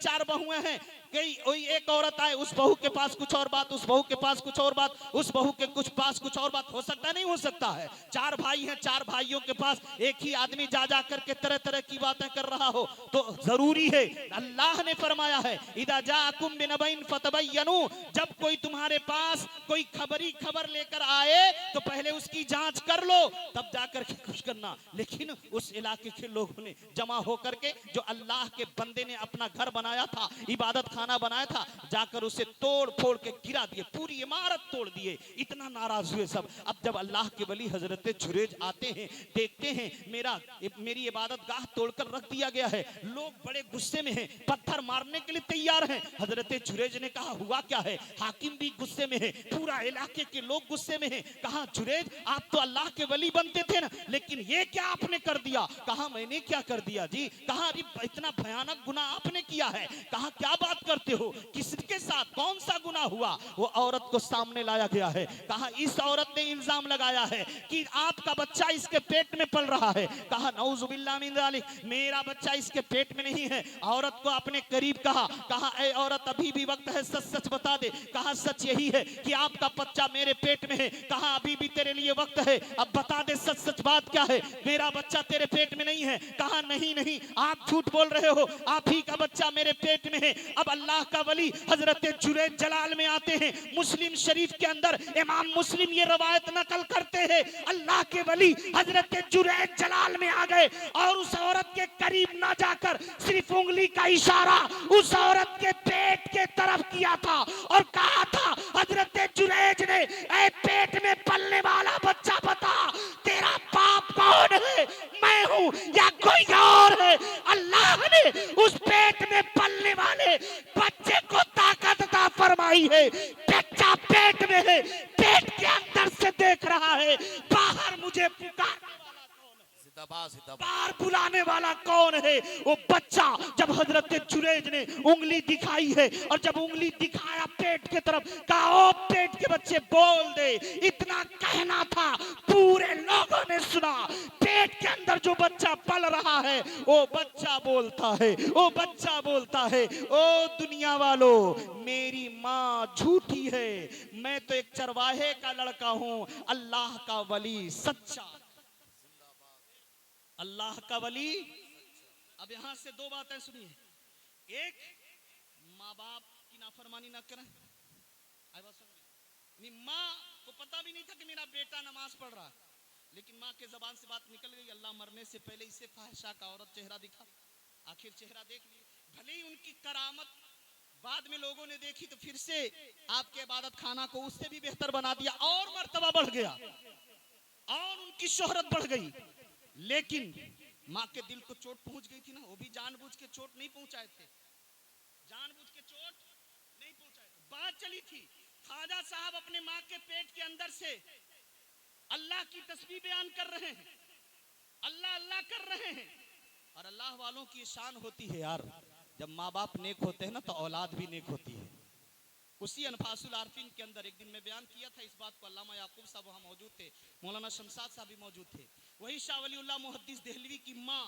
चार बहुएं हैं, कोई एक औरत आए, उस बहू के पास कुछ और बात, उस बहू के पास कुछ और बात, उस बहू के पास कुछ और बात, हो सकता नहीं हो सकता है। चार भाई हैं, चार भाइयों के पास एक ही आदमी जा जा करके तरह तरह की बातें कर रहा हो तो जरूरी है। अल्लाह ने फरमाया है इदा जाकुम बिनबइन फतबय्यनु, जब कोई तुम्हारे पास कोई खबर लेकर आए तो पहले उसकी जांच कर लो तब जाकर के कुछ करना। लेकिन उस इलाके के लोगों ने जमा होकर के, जो अल्लाह के बंदे ने अपना घर बनाया था, इबादत खाना बनाया था, जाकर उसे तोड़ फोड़ के गिरा दिए, पूरी इमारत तोड़ दिए। इतना नाराज हुए सब। अब जब अल्लाह के वली हजरत जुरैज आते हैं, देखते हैं मेरी इबादत गाह तोड़कर रख दिया गया है, लोग बड़े गुस्से में हैं, पत्थर मारने के लिए तैयार हैं। हजरत जुरैज ने कहा हुआ क्या है? हाकिम भी गुस्से में है, पूरा इलाके के लोग गुस्से में हैं। कहा जुरैज आप तो अल्लाह के वली बनते थे ना, लेकिन ये क्या आपने कर दिया? कहा मैंने क्या कर दिया जी? कहा अभी इतना भयानक गुनाह आपने किया है। कहा क्या बात करते हो, किसके साथ, कौन सा गुनाह हुआ? वो औरत को सामने लाया गया है। कहा इस औरत ने इल्जाम लगाया है कि आपका बच्चा इसके पेट में पल रहा है। कहा नऊजुबिल्लाह मिन ज़ालिक, मेरा बच्चा इसके पेट में नहीं है। औरत को अपने करीब कहा ए औरत अभी भी वक्त है, सच सच बता दे। कहा सच यही है कि आपका बच्चा मेरे पेट में है। कहा अभी भी तेरे लिए वक्त है, अब बता दे सच सच बात क्या है, मेरा बच्चा तेरे पेट में नहीं है। कहा नहीं नहीं आप झूठ बोल रहे हो, आप ही का बच्चा मेरे पेट में है। अब अल्लाह का वली हजरत जुरैज जलाल में आते हैं। मुस्लिम शरीफ के अंदर इमाम मुस्लिम ये रवायत नकल करते हैं, अल्लाह के वली हजरत जुरैज जलाल में आ गए और उस औरत के करीब ना जाकर सिर्फ उंगली का इशारा उस औरत के पेट के तरफ किया था और कहा था हजरत जुरैज ने, ऐ पेट में पलने वाला बच्चा बता तेरा बाप कौन है, मैं हूं या कोई और है? अल्लाह ने उस पेट में पलने वाले बच्चे को ताकत अता फरमाई है। बच्चा पेट में है, पेट के अंदर से देख रहा है, बाहर मुझे बाहर बुलाने वाला कौन है? वो बच्चा। जब हजरत जुरैज ने उंगली दिखाई है और जब उंगली दिखाया पेट के तरफ, कहा ओ पेट के बच्चे बोल दे, इतना कहना था, पूरे लोगों ने सुना। पेट के अंदर जो बच्चा पल रहा है वो बच्चा बोलता है, वो बच्चा बोलता है ओ दुनिया वालों, मेरी माँ झूठी है, मैं तो एक चरवाहे का लड़का हूं, अल्लाह का वली सच्चा, अल्लाह का वली। अब यहां से दो बातें सुनिए, एक माँ बाप की नाफरमानी ना करें। माँ को पता भी नहीं था कि मेरा बेटा नमाज पढ़ रहा है, लेकिन माँ के जबान से बात निकल गई, अल्लाह मरने से पहले इसे फाहिशा का औरत चेहरा दिखा, आखिर चेहरा देख लिया। भले ही उनकी करामत बाद में लोगों ने देखी तो फिर से आपके इबादत खाना को उससे भी बेहतर बना दिया और मर्तबा बढ़ गया और उनकी शोहरत बढ़ गई। लेकिन माँ के दिल को चोट पहुंच गई थी ना, वो भी जानबूझ के चोट नहीं पहुंचाए थे, जानबूझ के चोट नहीं पहुंचाए थे। बात चली थी, ख्वाजा साहब अपने माँ के पेट के अंदर से अल्लाह की तस्बीह बयान कर रहे हैं, अल्लाह अल्लाह कर रहे हैं। और अल्लाह वालों की शान होती है यार, जब माँ बाप नेक होते हैं ना तो औलाद भी नेक होती है। उसी अनफासुल आरफीन के अंदर एक दिन मैं बयान किया था इस बात को, अल्लामा याकूब साहब वहाँ मौजूद थे, मौलाना शमशाद साहब भी मौजूद थे। वही शाह वलीउल्लाह मुहद्दिस देहलवी की माँ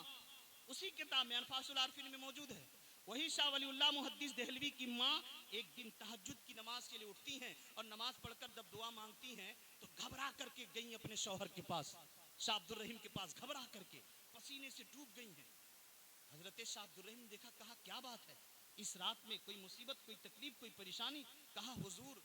उसी किताब में अनफासुल आरफीन में मौजूद है। वही शाह वलीउल्लाह मुहद्दिस देहलवी की माँ एक दिन तहज्जुद की नमाज के लिए उठती हैं और नमाज पढ़कर जब दुआ मांगती हैं तो घबरा करके गई अपने शौहर के पास, शाह अब्दुल रहीम के पास, घबरा करके पसीने से डूब गई हैं। हजरत शाह अब्दुल रहीम देखा, कहा क्या बात है, इस रात में कोई मुसीबत, कोई तकलीफ, कोई परेशानी? कहा हुजूर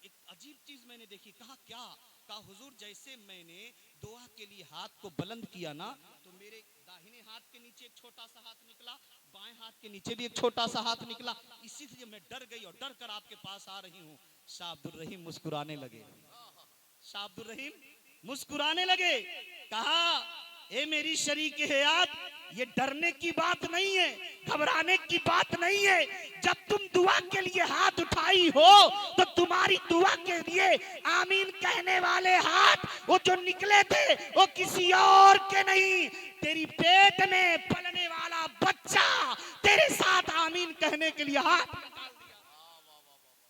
एक अजीब चीज मैंने देखी। कहा क्या? कहा हुजूर जैसे मैंने दुआ के लिए हाथ को बुलंद किया ना तो मेरे दाहिने हाथ के नीचे एक छोटा सा हाथ निकला, बाएं हाथ के नीचे भी एक छोटा सा हाथ निकला, इसी से मैं डर गई और डर कर आपके पास आ रही हूँ। शाह अब्दुल रहीम मुस्कुराने लगे, शाह अब्दुल रहीम मुस्कुराने लगे। कहा ए मेरी शरीक हयात, ये डरने की बात नहीं है, घबराने की बात नहीं है। जब तुम दुआ के लिए हाथ उठाई हो तो तुम्हारी दुआ के लिए आमीन कहने वाले हाथ वो जो निकले थे वो किसी और के नहीं, तेरी पेट में पलने वाला बच्चा तेरे साथ आमीन कहने के लिए हाथ निकाल दिया।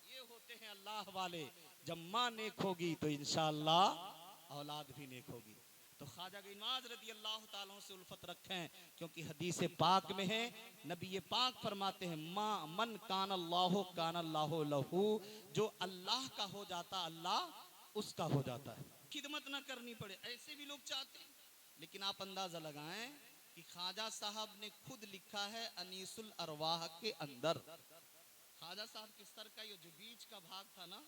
ये होते हैं अल्लाह वाले। जब माँ नेक होगी तो इंशाअल्लाह औलाद भी नेक होगी। तो ख्वाजा गीनवाज रदी अल्लाह ताला से उल्फत रखें, क्योंकि हदीस पाक में है, नबी पाक फरमाते हैं मा मन कान अल्लाह लहू, जो अल्लाह का हो जाता अल्लाह उसका हो जाता है। खिदमत ना करनी पड़े, ऐसे भी लोग चाहते हैं। लेकिन आप अंदाजा लगाएं कि ख्वाजा साहब ने खुद लिखा है अनीसुल अरवाह के अंदर, ख्वाजा साहब के सर का ये जो बीच का भाग था ना,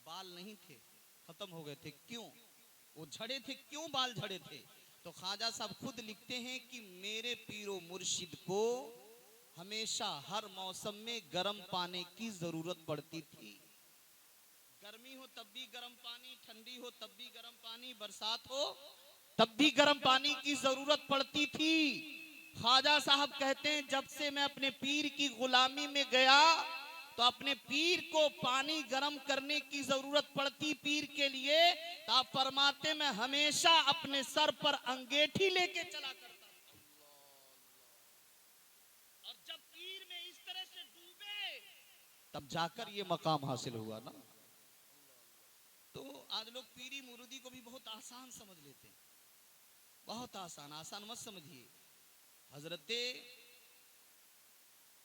बाल नहीं थे, खत्म हो गए थे। क्यों? वो झड़े थे। क्यों बाल झड़े थे? तो ख्वाजा साहब खुद लिखते हैं कि मेरे पीरो मुर्शिद को हमेशा हर मौसम में गर्म पानी की जरूरत पड़ती थी। गर्मी हो तब भी गर्म पानी, ठंडी हो तब भी गर्म पानी, बरसात हो तब भी गर्म पानी की जरूरत पड़ती थी। ख्वाजा साहब कहते हैं जब से मैं अपने पीर की गुलामी में गया तो अपने पीर को पानी गर्म करने की जरूरत पड़ती पीर के लिए, तो आप फरमाते मैं हमेशा अपने सर पर अंगेठी लेके चला करता था। और जब पीर में इस तरह से डूबे तब जाकर ये मकाम हासिल हुआ ना। तो आज लोग पीरी मुरीदी को भी बहुत आसान समझ लेते हैं, बहुत आसान। आसान मत समझिए। हजरते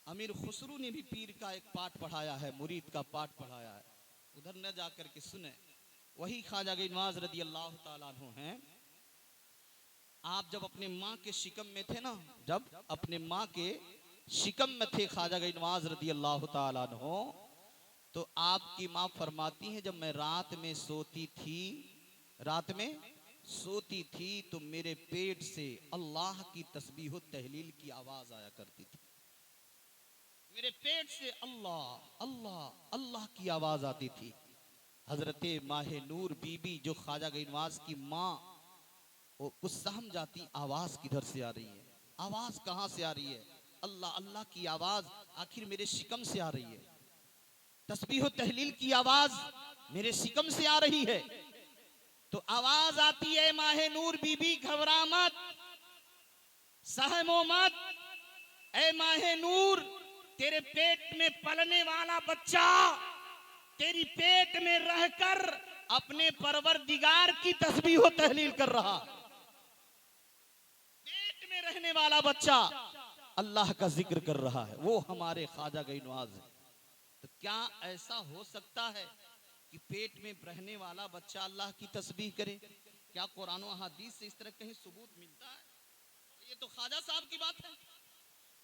अमीर खुसरू ने भी पीर का एक पाठ पढ़ाया है, मुरीद का पाठ पढ़ाया है, उधर न जाकर के सुने। वही ख्वाजा गीनवाज रदी अल्लाह ताला अन्हु हैं। आप जब अपने माँ के शिकम में थे ना, जब अपने माँ के शिकम में थे ख्वाजा गीनवाज रदी अल्लाह ताला अन्हु, तो आपकी माँ फरमाती हैं जब मैं रात में सोती थी, रात में सोती थी तो मेरे पेट से अल्लाह की तस्बीह तहलील की आवाज आया करती थी। मेरे पेट से अल्लाह अल्लाह अल्लाह की आवाज आती थी। हजरते माहे नूर बीबी जो ख्वाजा गीनवाज की माँ, वो कुछ सहम जाती आवाज किधर से आ रही है, आवाज कहाँ से आ रही है, अल्लाह अल्लाह की आवाज आखिर मेरे शिकम से आ रही है, तस्बीह तहलील की आवाज मेरे शिकम से आ रही है। तो आवाज आती है माहे नूर बीबी घबरा मत, सहमो मत, ए माहे नूर तेरे पेट में पलने वाला बच्चा तेरी पेट में रहकर अपने परवरदिगार की तस्बीह व तहलील कर रहा। पेट में रहने वाला बच्चा अल्लाह का जिक्र कर रहा है, वो हमारे ख्वाजा गीनवाज है। तो क्या ऐसा हो सकता है कि पेट में रहने वाला बच्चा अल्लाह की तस्बीह करे? क्या कुरान और हदीस से इस तरह कहीं सबूत मिलता है? ये तो ख्वाजा साहब की बात है।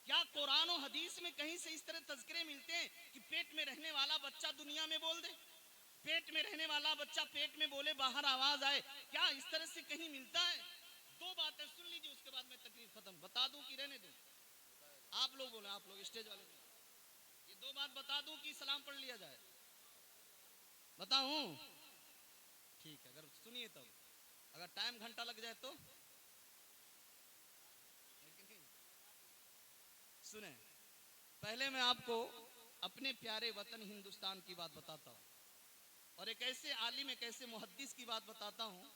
क्या कुरान और हदीस में कहीं से इस तरह तज़किरे मिलते हैं कि पेट में रहने वाला बच्चा दुनिया में बोल दे, पेट में रहने वाला बच्चा पेट में बोले बाहर आवाज आए? क्या इस तरह से कहीं मिलता है? दो बातें सुन लीजिए, उसके बाद मैं तकरीर खत्म। बता दूं कि रहने दूं? आप लोग बोले, आप लोग स्टेज वाले, ये दो बात बता दूं कि सलाम पढ़ लिया जाए? बताऊं? ठीक है, अगर सुनिए तब, अगर टाइम घंटा लग जाए तो सुने। पहले मैं आपको अपने प्यारे वतन हिंदुस्तान की बात बताता हूँ, और एक ऐसे आलिम, एक ऐसे मुहद्दिस की बात बताता हूँ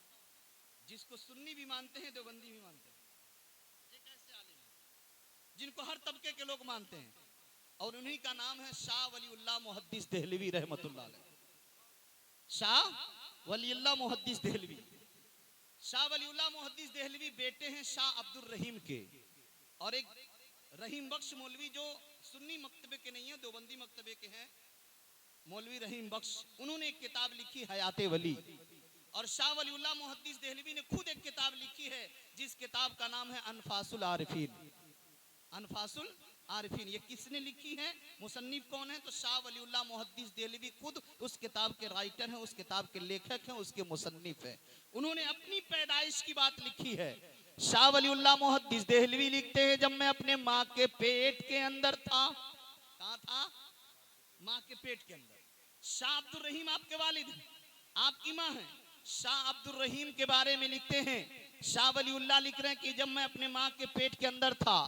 जिसको सुन्नी भी मानते हैं, देवबंदी भी मानते हैं। एक ऐसे आलिम है जिनको हर तबके के लोग मानते हैं, और उन्हीं का नाम है शाह वलीउल्लाह मुहद्दिस देहलवी रहमतुल्लाह अलैह। शाह वलीउल्लाह मुहद्दिस देहलवी, शाह वलीउल्लाह मुहद्दिस देहलवी बेटे हैं शाह अब्दुल रहीम के, और एक रहीम बख्श मौलवी जो सुन्नी मकतबे के नहीं है, देवबंदी मकतबे के हैं, मौलवी रहीम बख्श, उन्होंने एक किताब लिखी हयाते वली। और शाह वलीउल्लाह मुहद्दिस देहलवी ने खुद एक किताब लिखी है जिस किताब का नाम है अनफासुल आरिफीन। अनफासुल आरिफीन ये किसने लिखी है, मुसन्निफ कौन है? तो शाह वलीउल्लाह मुहद्दिस देहलवी खुद उस किताब के राइटर हैं, उस किताब के लेखक हैं, उसके मुसन्निफ हैं। उन्होंने अपनी पैदाइश की बात लिखी है। शाह वलीउल्लाह मुहद्दिस देहलवी लिखते हैं जब मैं अपने माँ के पेट के अंदर था। कहाँ था? माँ के पेट के अंदर। शाह अब्दुल रहीम आपके वालिद हैं, आपकी माँ है। शाह अब्दुल रहीम के बारे में लिखते हैं, शाह वलीउल्लाह लिख रहे हैं कि जब मैं अपने माँ के पेट के अंदर था,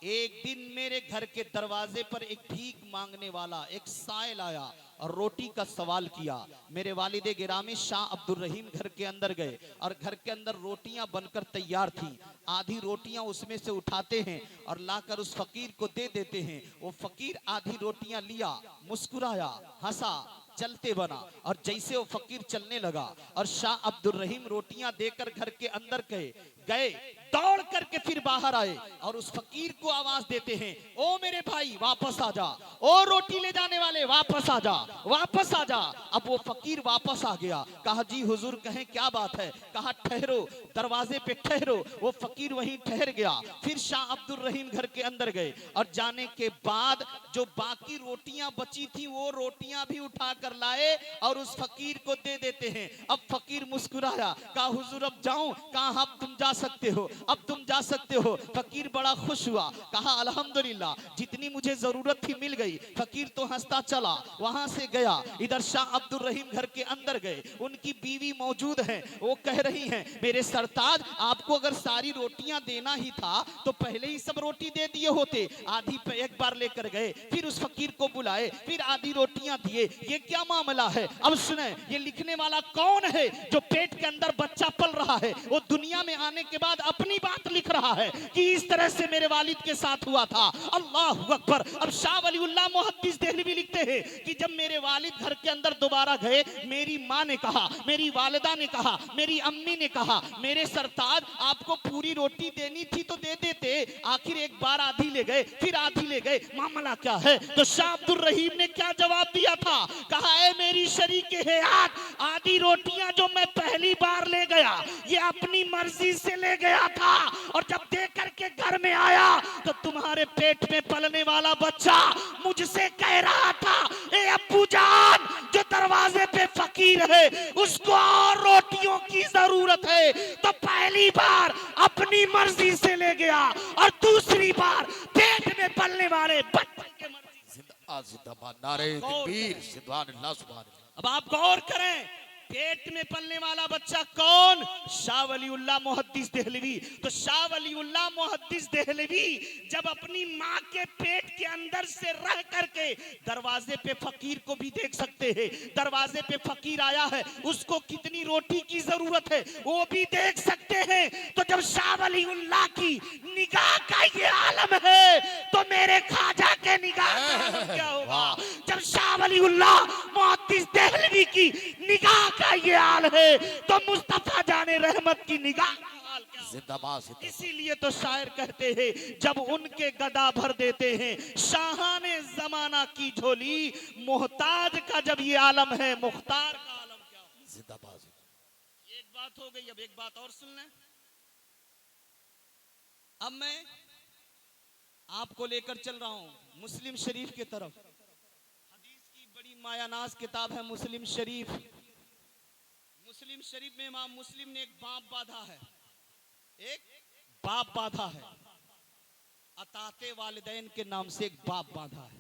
एक दिन मेरे घर के दरवाजे पर एक भीख मांगने वाला, एक साइल आया और रोटी का सवाल किया। मेरे वालिदे गिरामी शाह अब्दुल रहीम घर के अंदर गए और घर के अंदर रोटियां बनकर तैयार थी। आधी रोटियां उसमें से उठाते हैं और लाकर उस फकीर को दे देते हैं। वो फकीर आधी रोटियां लिया, मुस्कुराया, हंसा, चलते बना। और जैसे वो फकीर चलने लगा और शाह अब्दुल रहीम रोटियां देकर घर के अंदर गए, दौड़ करके फिर बाहर आए और उस फकीर को आवाज देते हैं, ओ मेरे भाई वापस आ जा, ओ रोटी ले जाने वाले वापस आ जा, वापस आ जा। अब वो फकीर वापस आ गया। कहा जी हुजूर कहें क्या बात है? कहा ठहरो, दरवाजे पे ठहरो। वो फकीर वहीं ठहर गया। फिर शाह अब्दुल रहीम घर के अंदर गए और जाने के बाद जो बाकी रोटियां बची थी वो रोटियां भी उठा कर लाए और उस फकीर को दे देते हैं। अब फकीर मुस्कुराया, कहा हुजूर अब जाऊं? कहा अब तुम जा सकते हो, अब तुम जा सकते हो। फकीर बड़ा खुश हुआ, कहा अल्हम्दुलिल्लाह जितनी मुझे जरूरत थी मिल गई। फकीर तो हंसता चला, वहां से गया। इधर शाह अब्दुल रहीम घर के अंदर गए, उनकी बीवी मौजूद है। वो कह रही हैं, मेरे सरताज आपको अगर सारी रोटियां देना ही था तो पहले ही सब रोटी दे दिए होते। आधी पे एक बार लेकर गए, फिर उस फकीर को बुलाए, फिर आधी रोटियां दिए। ये क्या मामला है? अब सुने, ये लिखने वाला कौन है? जो पेट के अंदर बच्चा पल रहा है, वो दुनिया में आने के बाद अपनी बात लिख रहा है कि इस तरह से मेरे वालिद के साथ हुआ था। अल्लाह अकबर। अब शाह वलीउल्लाह मुहद्दिस देहलवी लिखते हैं कि जब मेरे वालिद घर के अंदर दोबारा गए, मेरी माँ ने कहा, मेरी वालिदा ने कहा, मेरी अम्मी ने कहा, मेरे सरताज आपको पूरी रोटी देनी थी तो दे देते, आखिर एक बार आधी ले गए, फिर आधी ले गए, मामला क्या है? तो शाह अब्दुल रहीम ने क्या जवाब दिया था? कहा है मेरी शरीके हयात, आधी रोटियां जो मैं पहली बार ले गया ये अपनी मर्जी से ले गया था, और जब दे करके घर में आया तो तुम्हारे पेट में पलने वाला बच्चा मुझसे कह रहा था, ए अब्बू जान जो दरवाजे पे फकीर है उसको और रोटियों की जरूरत है। तो पहली बार अपनी मर्जी से ले गया और दूसरी बार पेट में पलने वाले बच्चे के मर्जी। जिंदाबाद नारे तकबीर सुभान अल्लाह सुभान अल्लाह। अब आप गौर करें, पेट में पलने वाला बच्चा कौन? शाह वलीउल्लाह मुहद्दिस देहलवी। तो शाह वलीउल्लाह मुहद्दिस देहलवी जब अपनी माँ के पेट के अंदर से रह करके दरवाजे पे फकीर को भी देख सकते हैं, दरवाजे पे फकीर आया है उसको कितनी रोटी की जरूरत है वो भी देख सकते हैं। तो जब शाह वलीउल्लाह की निगाह का ये आलम है तो मेरे ख्वाजा के निगाह का आलम क्या होगा? जब शाह वलीउल्लाह मुहद्दिस देहलवी की निगाह का ये हाल है तो मुस्तफा जाने रहमत की निगाह का हाल क्या होगा? जिंदाबाद। इसीलिए तो शायर कहते हैं, जब उनके गदा भर देते हैं शाहाने जमाना की झोली, मोहताज का जब ये आलम है मुख्तार का आलम क्या होगा? जिंदाबाद। एक बात हो गई, अब एक बात और सुन लें। अब मैं आपको लेकर चल रहा हूं मुस्लिम शरीफ की तरफ। हदीस की बड़ी मायानाज किताब है मुस्लिम शरीफ। मुस्लिम शरीफ में इमाम मुस्लिम ने एक बाप बांधा है, एक बाप बांधा है, अताते वालिदैन के नाम से एक बाप बांधा है।